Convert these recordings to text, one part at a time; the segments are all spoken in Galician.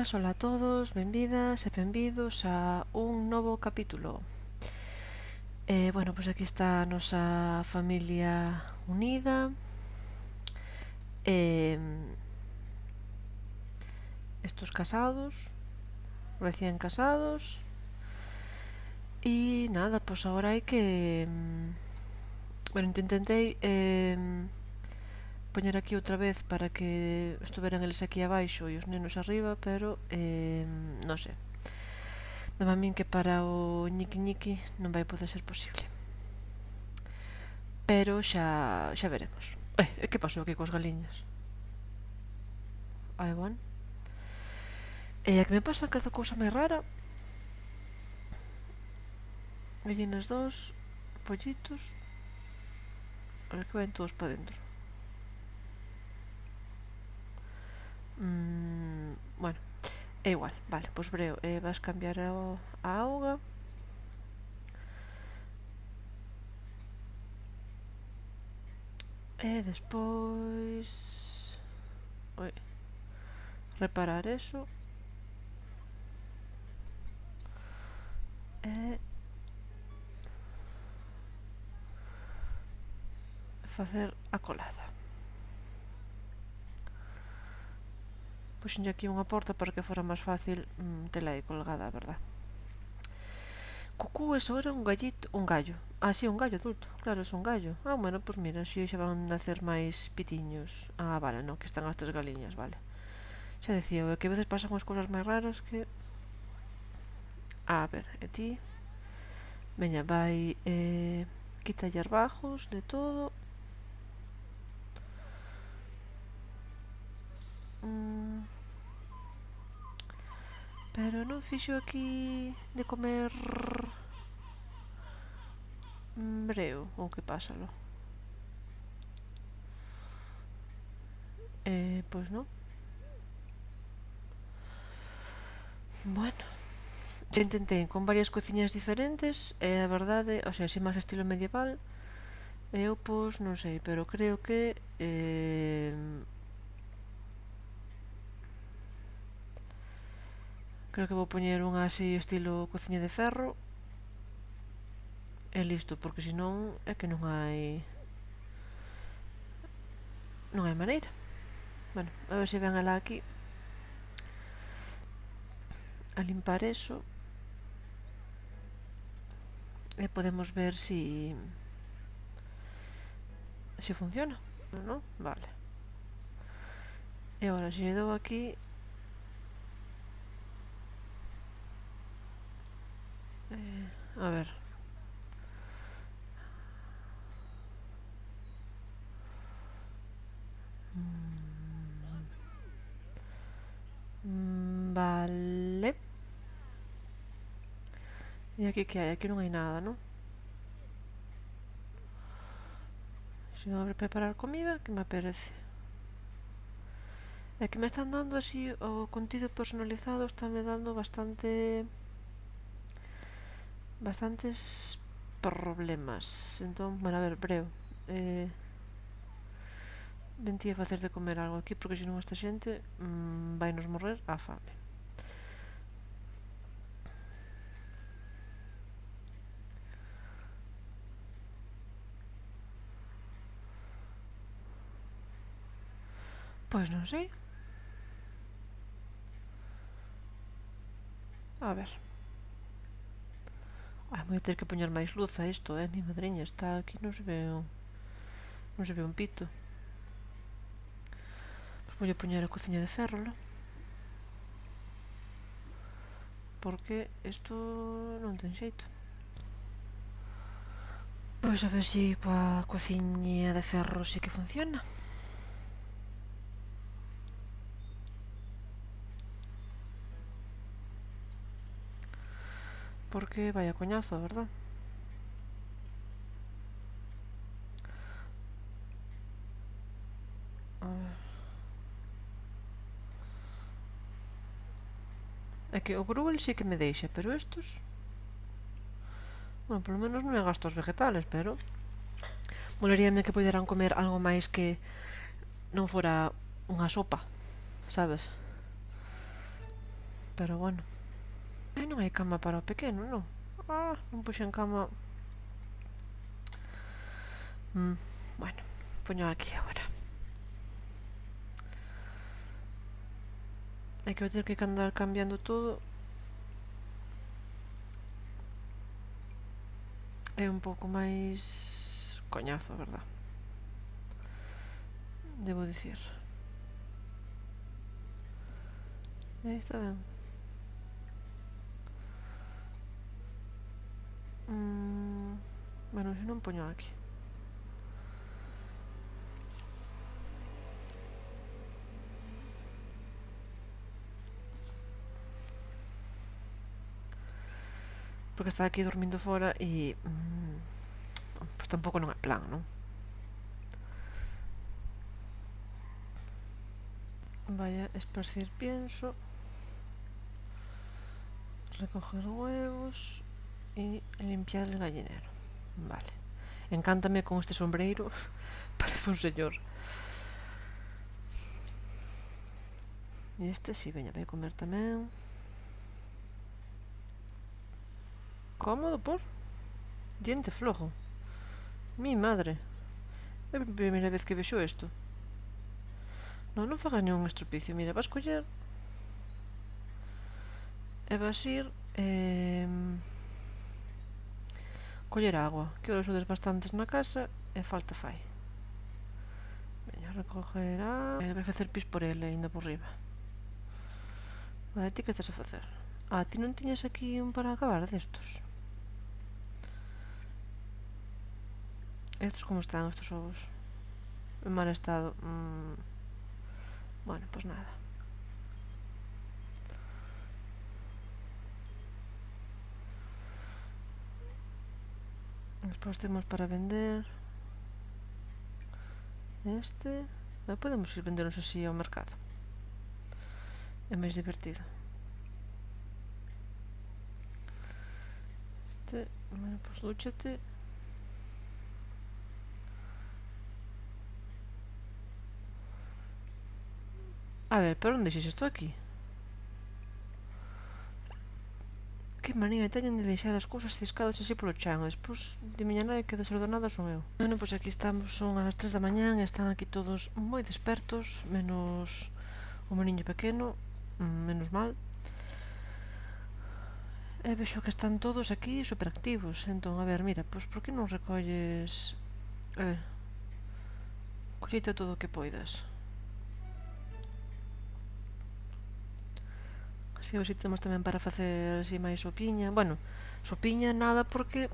todas, hola a todos, benvidas e benvidos a un novo capítulo. Bueno, pois aquí está a nosa familia unida. Estos casados, recién casados. E nada, pois agora hai que... Bueno, intentei poñer aquí outra vez para que estuveran eles aquí abaixo e os nenos arriba, pero non sei. Dame a min que para o ñiqui non vai poder ser posible. Pero xa veremos. Que pasou aquí coas galiñas? Ai, bueno. E a que me pasa cada cousa máis rara. Gallinas dos, pollitos. Ahora que ven todos para dentro. Bueno, é igual, vale, pois breo, vas cambiar a auga. E despois reparar eso. E facer a colada. Puxenlle aquí unha porta para que fora máis fácil tela aí colgada, a verdad. Cucú, eso era un gallito, un gallo. Ah, sí, un gallo adulto, claro, é un gallo. Ah, bueno, pois mira, si xa van nacer máis pitiños. Ah, vale, non, que están as 3 galiñas, vale. Xa decía, que a veces pasan unhas cousas máis raras que... A ver, e ti? Veña, vai quitalle bajos de todo. Pero non fixo aquí de comer breo, ou que pásalo? Pois non. Bueno, xa intentei con varias cociñas diferentes e a verdade, o sea, así máis estilo medieval. Eu, pois, non sei, pero creo que creo que vou poñer unha así estilo cociña de ferro e listo, porque senón é que non hai maneira. Bueno, a ver se ven alá aquí a limpar eso e podemos ver si funciona, non? Vale. E agora, se lle dou aquí a ver. Vale. E aquí que hai? Aquí non hai nada, non? Se non abre preparar comida, que me aparece? É que me están dando así o contido personalizado, estánme dando bastantes problemas. Entón, bueno, a ver, breo. Ventía facer de comer algo aquí porque senón esta xente vai nos morrer a fame. Pois non sei. A ver. Vou ter que poñer máis luz a isto, mi madriña, está aquí, non se ve un pito. Pois vou poñer a cociña de ferro, non? Porque isto non ten xeito. Pois a ver se coa cociña de ferro sí que funciona. Porque vaya coñazo, a verdad. A ver. É que o grúel sí que me deixa, pero estos... Bueno, polo menos non me gasto os vegetales, pero... Molaríame que poderan comer algo máis que non fora unha sopa, sabes? Pero bueno. Non hai cama para o pequeno, non? Non puxen cama. Bueno, poño aquí agora. É que vou ter que andar cambiando todo. É un pouco máis coñazo, a verdad. Debo dicir. Aí está ben. Bueno, se non poño aquí. Porque está aquí dormindo fora e... pues tampouco non é plan, non? Vaya a esparcir pienso. Recoger huevos y limpiar el gallinero. Vale. Encántame con este sombreiro. Parece un señor. E este si, veña, vai comer tamén. Cómodo, por? Diente flojo. Mi madre. É a primeira vez que vexo isto. Non fagas ningún estropicio. Mira, vas coller e vas ir coller agua, que ora sodes bastantes na casa e falta fai. Veña, recoger vai facer pis por ele ainda por riba. Vale, ti que estás a facer? Ti non tiñas aquí un para acabar destos? Estos como están, estos ovos? En mal estado. Bueno, pues nada. Despois temos para vender este. Podemos ir vendernos así ao mercado. É máis divertido. Este, bueno, pues dúchate. A ver, pero onde deixes isto aquí? Que manía teñen de deixar as cousas ciscadas así polo chan. Despois de miña nai que desordenada son eu. Bueno, pois aquí estamos, son as 3 da mañán e están aquí todos moi despertos, menos o meu niño pequeno, menos mal. E vexo que están todos aquí superactivos. Entón, a ver, mira, pois por que non recolles... collite todo o que poidas. Así hoxe temos tamén para facer así máis sopiña. Bueno, sopiña nada porque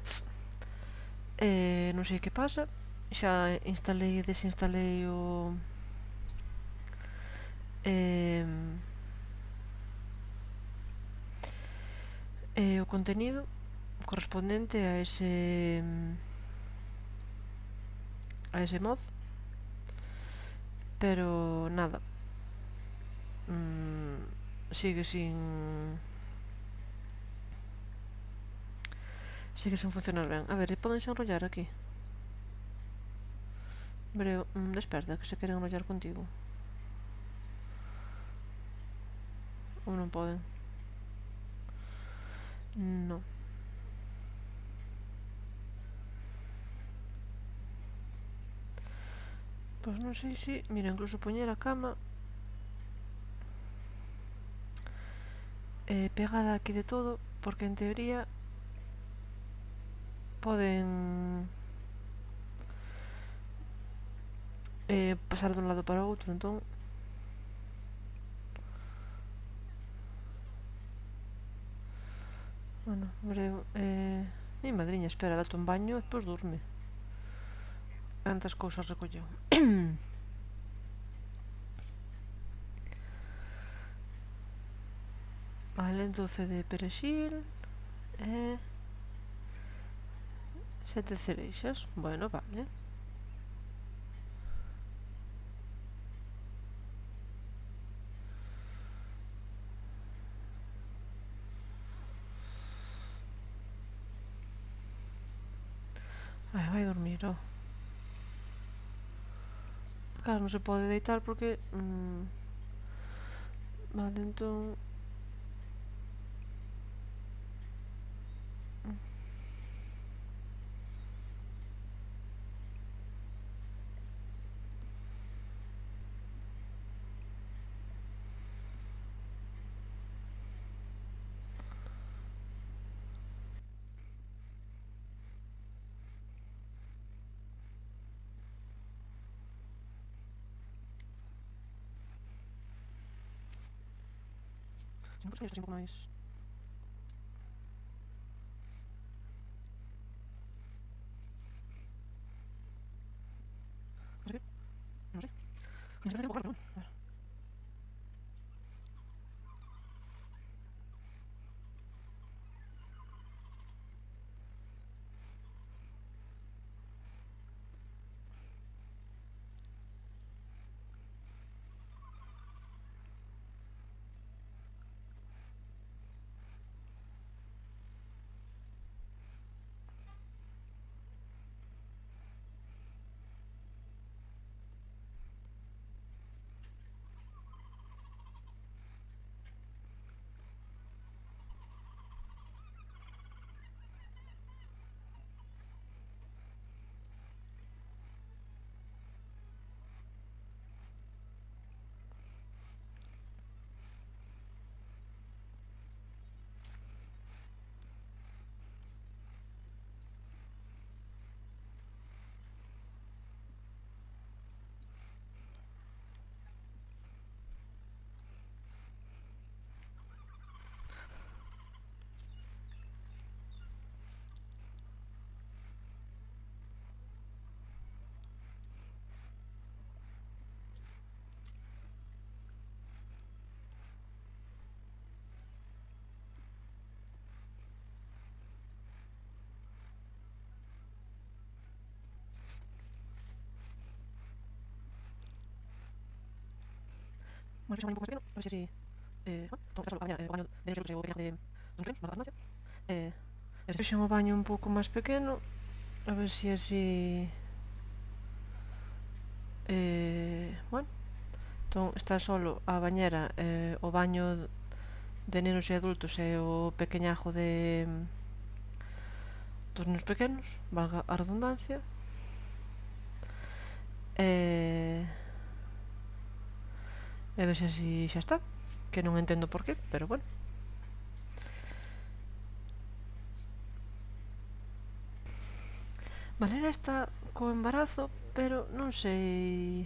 non sei que pasa. Xa instalei e desinstalei o o contenido correspondente a ese mod, pero nada, sigue sin funcionar ben. A ver, podense enrollar aquí. Breo, desperta, que se queren enrollar contigo. Ou non poden? Non. Pois non sei se... Mira, incluso poñer a cama pegada aquí de todo, porque en teoría poden pasar dun lado para o outro, entón bueno, breo. Mi madriña, espera, date un baño e despois durme. Tantas cousas recolleu. Vale, 12 de perexil e 7 cereixas. Bueno, vale. Vai dormir, ó. Claro, non se pode deitar porque... Vale, entón... Pues mira, está así un pouco máis... Non sei. Non sei. Non sei un pouco raro, pero bueno. A ver. Bueno, xa vai un pouco máis pequeno, a ver se así... bueno, entón, está solo a bañar, o baño de noche o pequeñazo de dos pequenos, na farmacia. E despois xa o baño un pouco máis pequeno, a ver se así... bueno, entón está solo a bañera, o baño de nenos e adultos e o pequeñajo de dos nenos pequenos, valga a redundancia. E a ver se así xa está, que non entendo por qué, pero bueno. Valera está co embarazo, pero non sei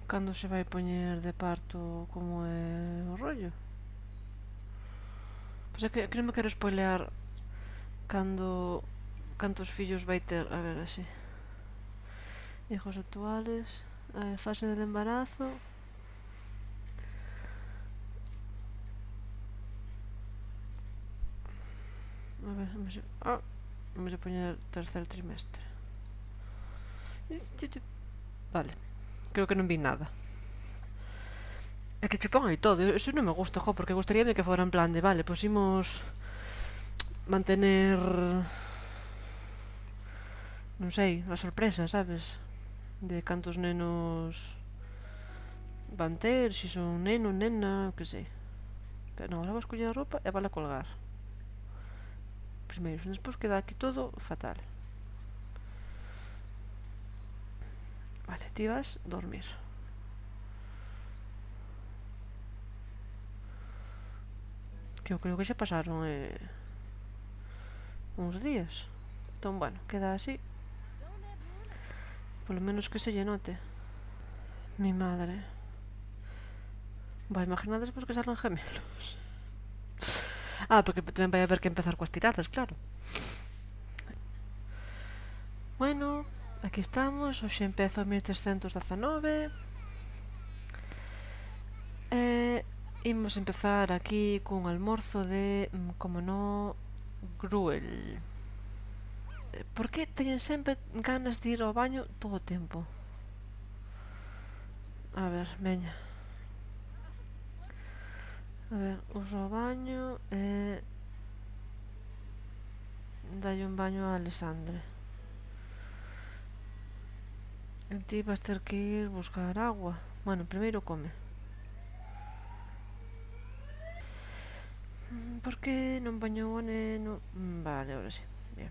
cando se vai poñer de parto, como é o rollo. Pois é que non me quero spoilear cantos fillos vai ter, a ver así. Hijos actuales, fase del embarazo. A ver, vamos a poñer tercer trimestre. Vale, creo que non vi nada. É que che pon aí todo, eso non me gusta, jo, porque gustaríame que fora en plan de, vale, pois imos mantener, non sei, a sorpresa, sabes? De cantos nenos van ter, se son neno, nena, o que sei. Pero non, ahora vou escoller a roupa e vale a colgar. Primeiro, despois queda aquí todo fatal. Vale, ti vas dormir. Que eu creo que xa pasaron uns días. Entón, bueno, queda así. Polo menos que se lle note. Mi madre. Vai, imagina despois que salen gemelos. Porque tamén vai haber que empezar coas tiradas, claro. Bueno, aquí estamos, hoxe empezo 1319. Imos empezar aquí cun almorzo de, como no, gruel. Por que teñen sempre ganas de ir ao baño todo o tempo? A ver, veña. A ver, uso o baño e... dalle un baño a Alexandre. E ti vas ter que ir buscar agua. Bueno, primeiro come. Por que non bañou o neno? Vale, ahora sí. Bien.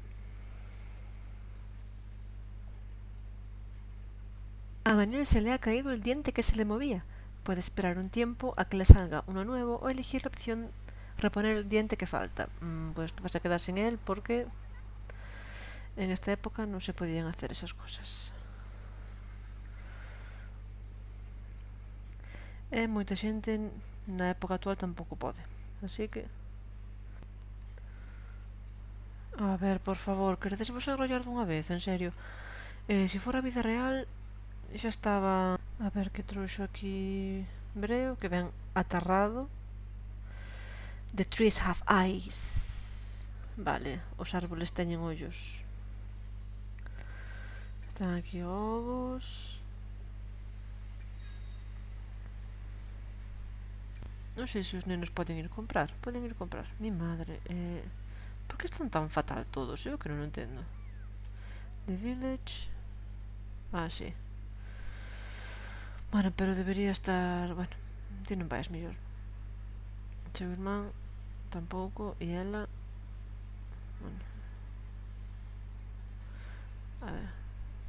A Manuel se le ha caído el diente que se le movía. Puede esperar un tiempo a que le salga uno nuevo o elegir la opción reponer el diente que falta. Pues tú vas a quedar sin él porque en esta época no se podían hacer esas cosas. E moita xente na época actual tampouco pode. Así que... A ver, por favor, queredes vos enrollar dunha vez, en serio. Se for a vida real, xa estaba... A ver que trouxo aquí Breo, que ven atarrado. The trees have eyes. Vale, os árboles teñen ollos. Están aquí ovos. Non sei se os nenos poden ir comprar. Poden ir comprar. Mi madre. Por que están tan fatal todos? Eu que non entendo. The village. Ah, sí. Bueno, pero debería estar... Bueno, ti non vais mellor. Seu irmán tampouco. E ela... Bueno. A ver.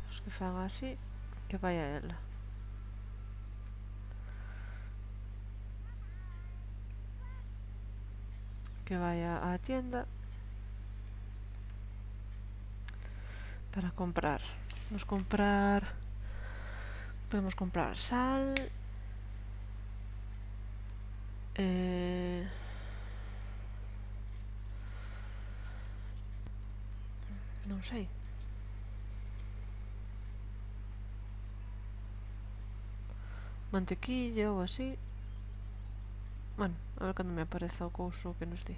Os que fan así. Que vai a ela. Que vai á tienda. Para comprar. Vamos comprar... Podemos comprar sal. Non sei. Mantequilla ou así. Bueno, a ver cando me apareza o couso que nos di.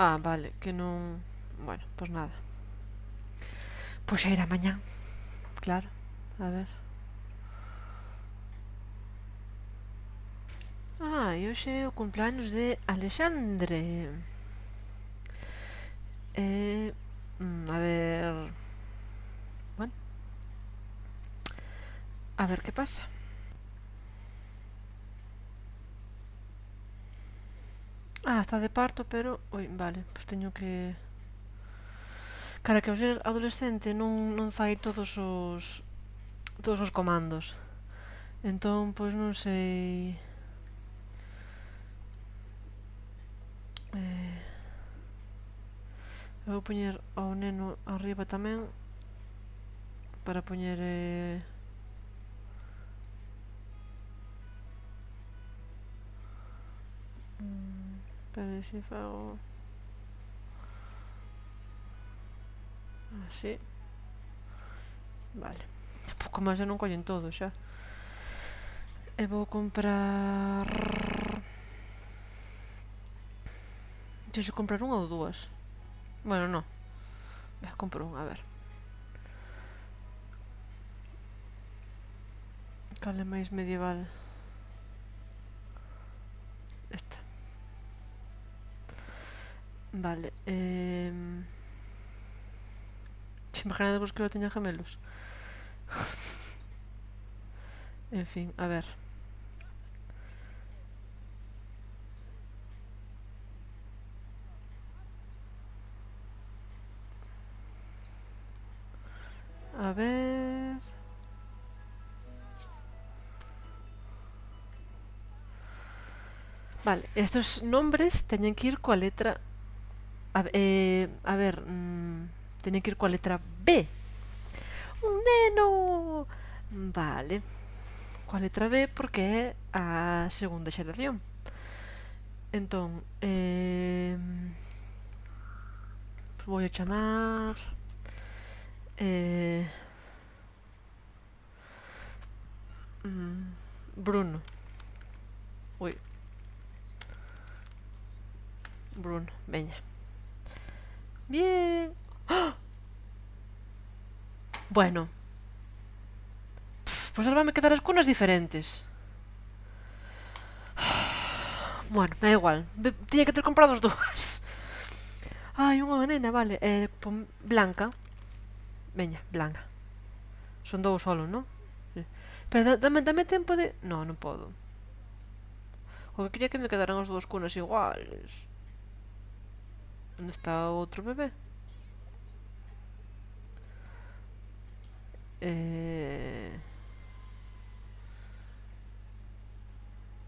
Ah, vale, que non... Bueno, pois nada. Pois xa irá mañán. Claro, a ver. Ah, e hoxe é o cumpleaños de Alexandre. A ver... Bueno. A ver que pasa. Ah, está de parto, pero... Ui, vale, pois teño que... Cara, que ao ser adolescente non fai todos os comandos. Entón, pois non sei... Vou poñer ao neno arriba tamén para poñer... Espera, se fago... Así. Vale. Pouco máis eu non collen todo xa. E vou comprar... Se comprar unha ou dúas. Bueno, non. Compro unha, a ver. Cal é máis medieval? Esta. Vale. Imaginadevos que eu teña gemelos. En fin, a ver. A ver... Vale, estos nombres teñen que ir coa letra... A ver... Teñen que ir coa letra B. Un neno! Vale. Coa letra B porque é a segunda xeración. Entón, vou a chamar... Bruno. Ui. Bruno, veña. Bien. ¡Oh! Bueno. Pois ahora vanme quedar as cunas diferentes. Bueno, é igual. Tiña que ter comprado as dúas. Ai, unha nena, vale. Blanca. Veña, Blanca. Son dous solo, non? Sí. Pero dame tempo de... Non, non podo. O que quería que me quedaran as dúas cunas iguales. Onde está o outro bebé?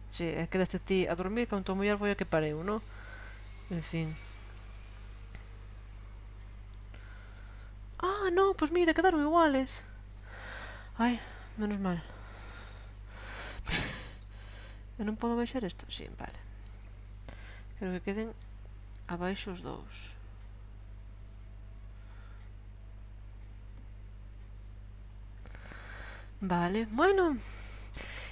Si, é que deste ti a dormir, que a tua muller foi a que pareu, non? En fin. pois mira, quedaron iguales. Ai, menos mal. Eu non podo baixar isto? Si, vale. Quero que queden abaixo os dous. Vale, bueno.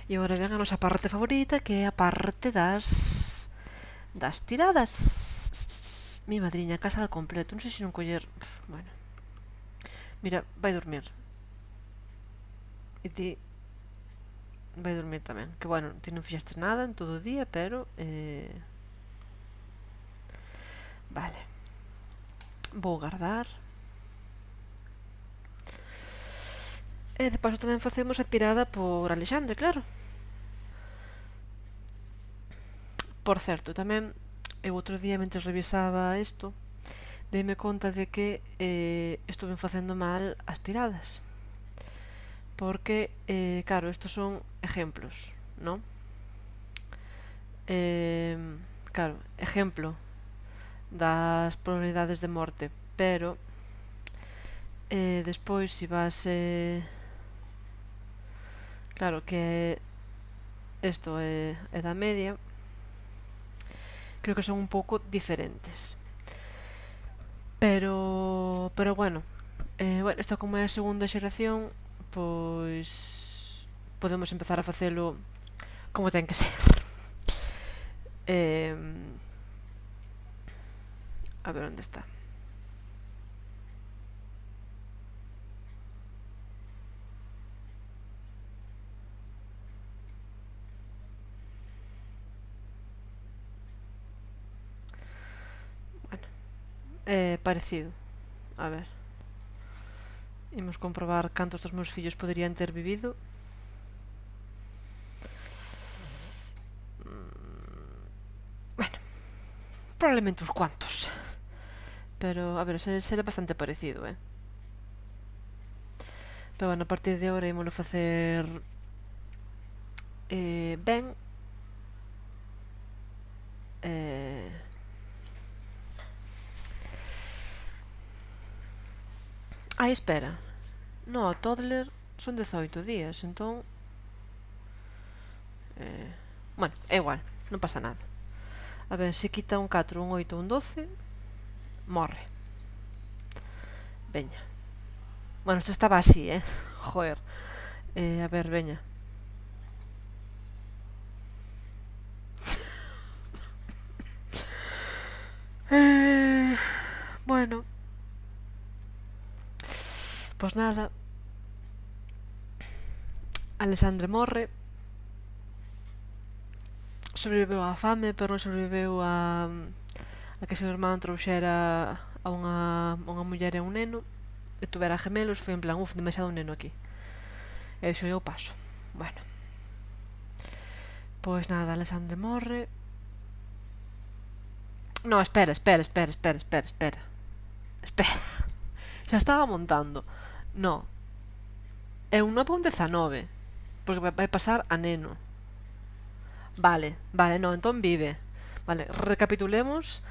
E agora ven a nosa parte favorita, que é a parte das tiradas. Mi madriña, casa al completo. Non sei se non coller... Bueno. Mira, vai dormir. E ti vai dormir tamén. Que bueno, ti non fixestes nada en todo o día, pero... Vale. Vou guardar. E de paso tamén facemos a tirada por Alexandre, claro. Por certo, tamén eu outro día, mentre revisaba isto, deime conta de que estuve facendo mal as tiradas. Porque, claro, estos son ejemplos, ¿no? Claro, ejemplo das probabilidades de morte, pero despois se vas claro que isto é da media, creo que son un pouco diferentes, pero bueno, isto como é a segunda xeración, pois podemos empezar a facelo como ten que ser. A ver onde está. Bueno, parecido. A ver. Imos comprobar cantos dos meus fillos poderían ter vivido. Bueno, probablemente uns cuantos. Pero, a ver, será bastante parecido, Pero, bueno, a partir de agora ímolo facer ben. Ai, espera. No, a toddler son 18 días, entón... Bueno, é igual, non pasa nada. A ver, se quita un 4, un 8, un 12, morre. Veña. Bueno, isto estaba así, Joder. A ver, veña. Bueno. Pois nada. Alexandre morre. Sobreviveu á fame, pero non sobreviveu a que seu irmán trouxera a unha muller e un neno e tuvera gemelos. Foi en plan, demasiado un neno aquí. E dixo, eu paso. Bueno. Pois nada, Alexandre morre. No, espera. Espera. Xa estaba montando. No. É un 9 ou un 19. Porque vai pasar a neno. Vale, no, entón vive. Vale, recapitulemos.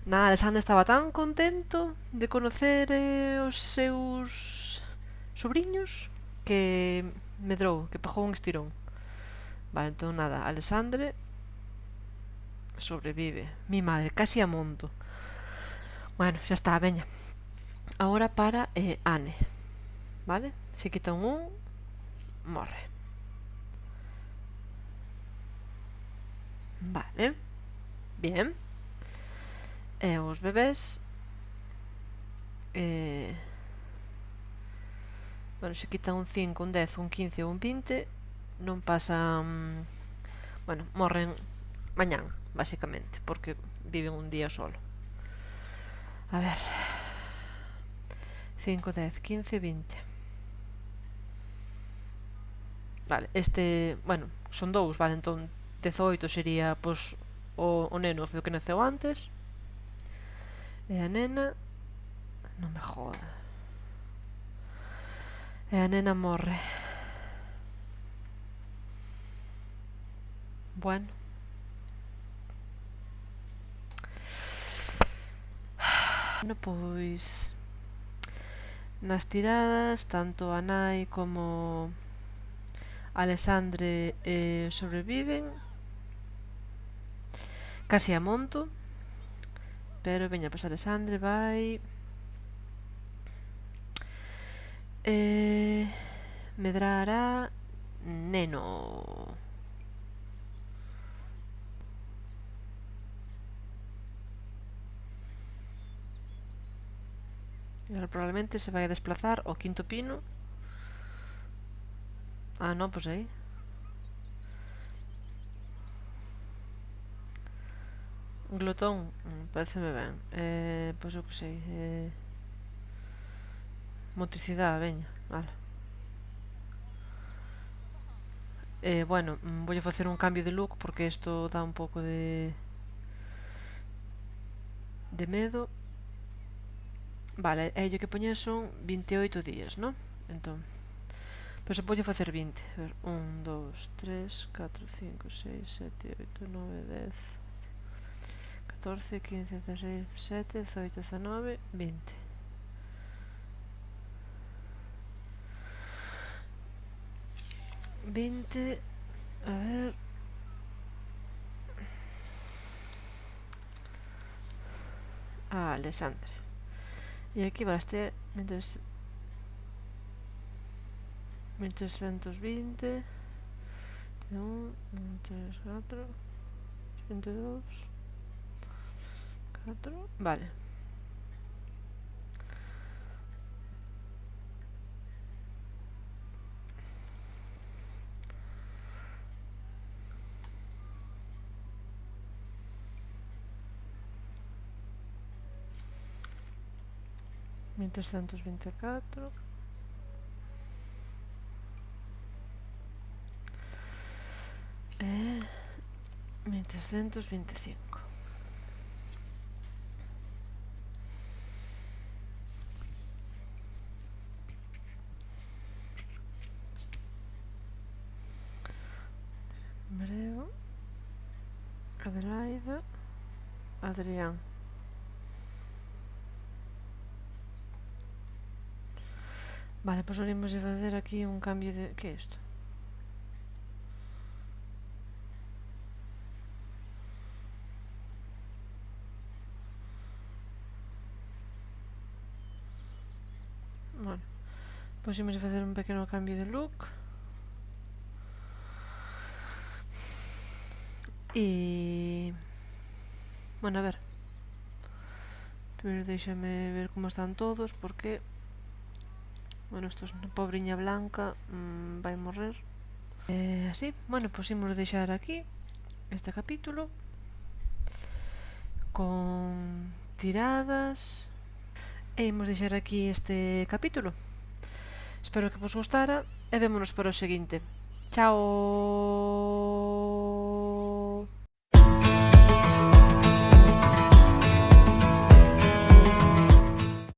Nada, Alexandre estaba tan contento de conocer os seus sobriños que medrou, que pegou un estirón. Vale, entón nada, Alexandre sobrevive. Mi madre, casi a monto. Bueno, xa está, veña. Ahora para Anne. Vale, se quita un morre. Vale. Bien. E os bebés bueno, se quitan un 5, un 10, un 15 ou un 20 non pasan bueno, morren mañán, basicamente, porque viven un día solo. A ver 5, 10, 15, 20. Vale, bueno, son dous, vale, entón 18 sería, pois, o neno que naceu antes. E a nena... Non me joda. E a nena morre. Bueno. Bueno, pois... Nas tiradas, tanto a nai como Alexandre sobreviven. Casi a monto. Pero veña, pois Alexandre vai medrar a Neno. E ahora probablemente se vai a desplazar ao quinto pino. Ah, non, pois aí. Un glotón, pareceme ben. Pois eu que sei. Motricidade, veña, vale. Bueno, voulle facer un cambio de look porque isto dá un pouco de medo. Vale, e o que poñer son 28 días, non? Entón, pois se voulle facer 20. A ver, 1, 2, 3, 4, 5, 6, 7, 8, 9, 10, 14, 15, 16, 17, 18, 19, 20. 20, a ver... Ah, Alexandre. E aquí baste 1320, 1, 3, 4, 22, 4, vale. Mil trescentos vinte e catro. 1325. Breo, Adelaida, Adrián. Vale, pois ahora imos a facer aquí un cambio de... Que é isto? Bueno, pois imos a facer un pequeno cambio de look. E... Bueno, a ver. Primeiro déixame ver como están todos, porque... Bueno, isto é unha pobriña blanca, vai morrer. Así, bueno, pois imos deixar aquí este capítulo con tiradas e imos deixar aquí este capítulo. Espero que vos gustara e vémonos para o seguinte. Chao.